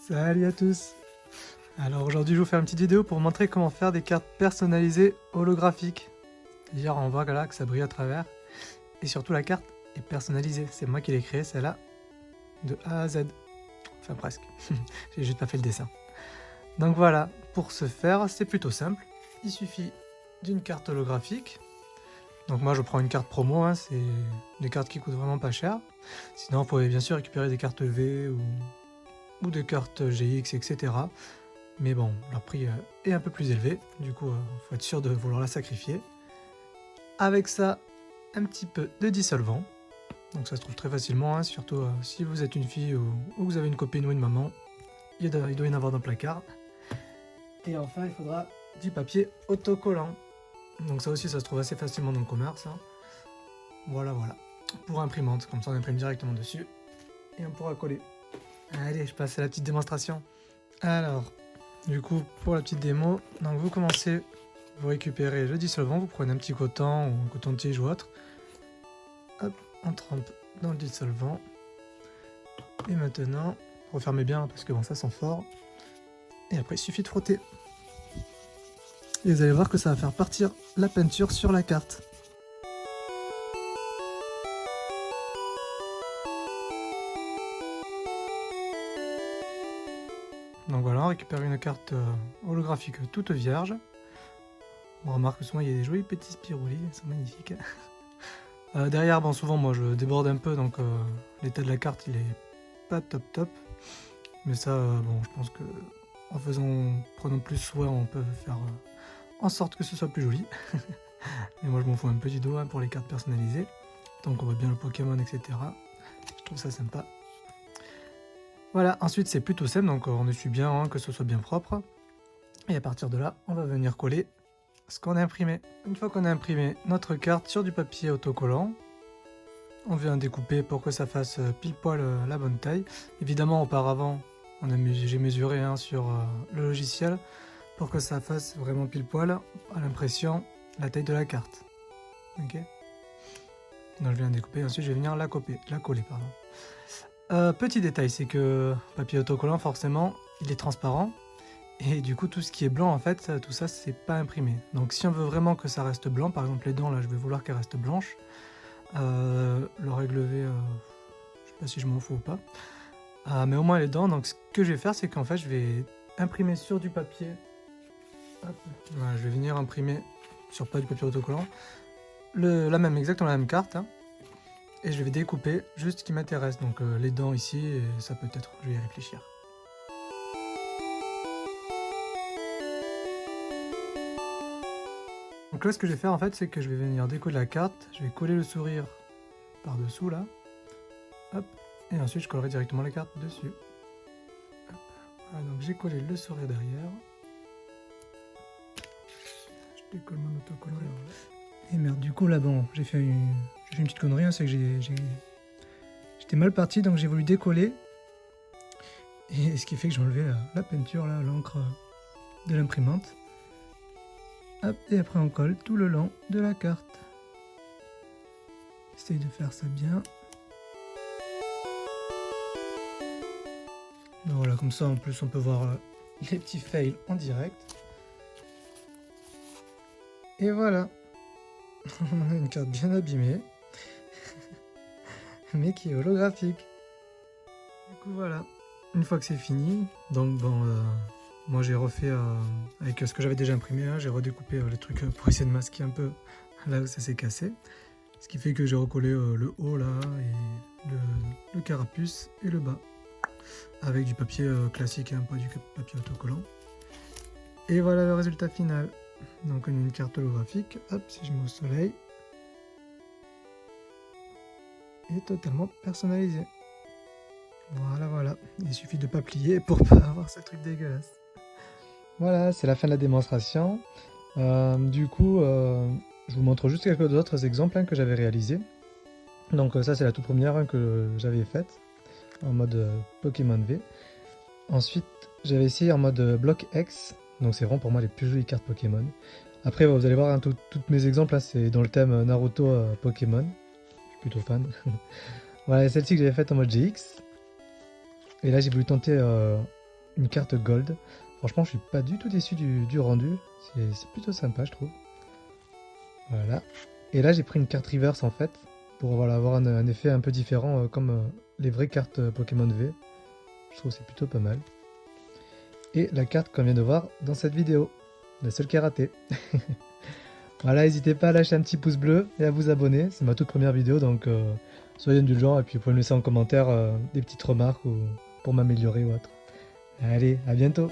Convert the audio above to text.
Salut à tous. Alors aujourd'hui je vais vous faire une petite vidéo pour vous montrer comment faire des cartes personnalisées holographiques. C'est-à-dire on voit là que ça brille à travers. Et surtout la carte est personnalisée. C'est moi qui l'ai créée celle-là. De A à Z. Enfin presque. J'ai juste pas fait le dessin. Donc voilà, pour ce faire c'est plutôt simple. Il suffit d'une carte holographique. Donc moi je prends une carte promo, hein, c'est des cartes qui coûtent vraiment pas cher. Sinon vous pouvez bien sûr récupérer des cartes V ou des cartes GX, etc. Mais bon, leur prix est un peu plus élevé, du coup faut être sûr de vouloir la sacrifier. Avec ça, un petit peu de dissolvant. Donc ça se trouve très facilement, hein, surtout si vous êtes une fille ou vous avez une copine ou une maman. Il doit y en avoir dans le placard. Et enfin, il faudra du papier autocollant. Donc ça aussi, ça se trouve assez facilement dans le commerce. Hein. Voilà. Pour imprimante, comme ça on imprime directement dessus. Et on pourra coller. Allez, je passe à la petite démonstration. Alors, du coup, pour la petite démo, donc vous commencez, vous récupérez le dissolvant, vous prenez un petit coton ou un coton-tige ou autre. Hop, on trempe dans le dissolvant. Et maintenant, refermez bien parce que bon, ça sent fort. Et après, il suffit de frotter. Et vous allez voir que ça va faire partir la peinture sur la carte. Donc voilà, on récupère une carte holographique toute vierge. On remarque que souvent il y a des jolis petits spiroulis, ils sont magnifiques. Derrière, bon, souvent moi je déborde un peu, donc l'état de la carte il est pas top. Mais ça, bon, je pense que en prenant plus soin, on peut faire en sorte que ce soit plus joli. Et moi je m'en fous un peu du dos hein, pour les cartes personnalisées. Donc on voit bien le Pokémon, etc. Je trouve ça sympa. Voilà, ensuite c'est plutôt simple, donc on essuie bien, hein, que ce soit bien propre. Et à partir de là, on va venir coller ce qu'on a imprimé. Une fois qu'on a imprimé notre carte sur du papier autocollant, on vient découper pour que ça fasse pile poil la bonne taille. Évidemment, auparavant, j'ai mesuré hein, sur le logiciel pour que ça fasse vraiment pile poil à l'impression la taille de la carte. Ok. Donc je viens découper, ensuite je vais venir la coller. Petit détail, c'est que papier autocollant, forcément, il est transparent. Et du coup, tout ce qui est blanc, en fait, tout ça, c'est pas imprimé. Donc si on veut vraiment que ça reste blanc, par exemple les dents, là, je vais vouloir qu'elles restent blanches. Le règle V, je sais pas si je m'en fous ou pas. Mais au moins les dents, donc ce que je vais faire, c'est qu'en fait, je vais imprimer sur du papier. Hop. Voilà, je vais venir imprimer sur pas du papier autocollant. Exactement la même carte. Hein. Et je vais découper juste ce qui m'intéresse. Donc les dents ici, et ça peut être, je vais y réfléchir. Donc là, ce que je vais faire en fait, c'est que je vais venir décoller la carte, je vais coller le sourire par-dessous là, hop, et ensuite je collerai directement la carte dessus. Hop. Voilà, donc j'ai collé le sourire derrière. Je décolle mon autocollant. Et merde, du coup là, bon, j'ai fait une petite connerie, hein, c'est que j'étais mal parti, donc j'ai voulu décoller. Et ce qui fait que j'ai enlevé la peinture là, l'encre de l'imprimante. Hop, et après on colle tout le long de la carte. Essaye de faire ça bien. Donc voilà, comme ça en plus on peut voir les petits fails en direct. Et voilà. On a une carte bien abîmée. Mais qui est holographique. Du coup voilà. Une fois que c'est fini, donc bon... moi j'ai refait avec ce que j'avais déjà imprimé, hein, j'ai redécoupé les trucs pour essayer de masquer un peu là où ça s'est cassé. Ce qui fait que j'ai recollé le haut là, et le carapuce et le bas. Avec du papier classique, hein, pas du papier autocollant. Et voilà le résultat final. Donc on a une carte holographique, hop, si je mets au soleil. Et totalement personnalisée. Voilà. Il suffit de pas plier pour pas avoir ce truc dégueulasse. Voilà, c'est la fin de la démonstration. Du coup, je vous montre juste quelques autres exemples hein, que j'avais réalisés. Donc ça, c'est la toute première hein, que j'avais faite en mode Pokémon V. Ensuite, j'avais essayé en mode Block X. Donc c'est vraiment pour moi les plus jolies cartes Pokémon. Après, vous allez voir, hein, tous mes exemples, hein, c'est dans le thème Naruto Pokémon. Je suis plutôt fan. Voilà, celle-ci que j'avais faite en mode GX. Et là, j'ai voulu tenter une carte gold. Franchement, je suis pas du tout déçu du rendu. C'est plutôt sympa, je trouve. Voilà. Et là, j'ai pris une carte reverse en fait, pour voilà, avoir un effet un peu différent, comme les vraies cartes Pokémon V. Je trouve que c'est plutôt pas mal. Et la carte qu'on vient de voir dans cette vidéo, la seule qui est ratée. Voilà, n'hésitez pas à lâcher un petit pouce bleu et à vous abonner. C'est ma toute première vidéo, donc soyez indulgents et puis vous pouvez me laisser en commentaire des petites remarques ou pour m'améliorer ou autre. Allez, à bientôt!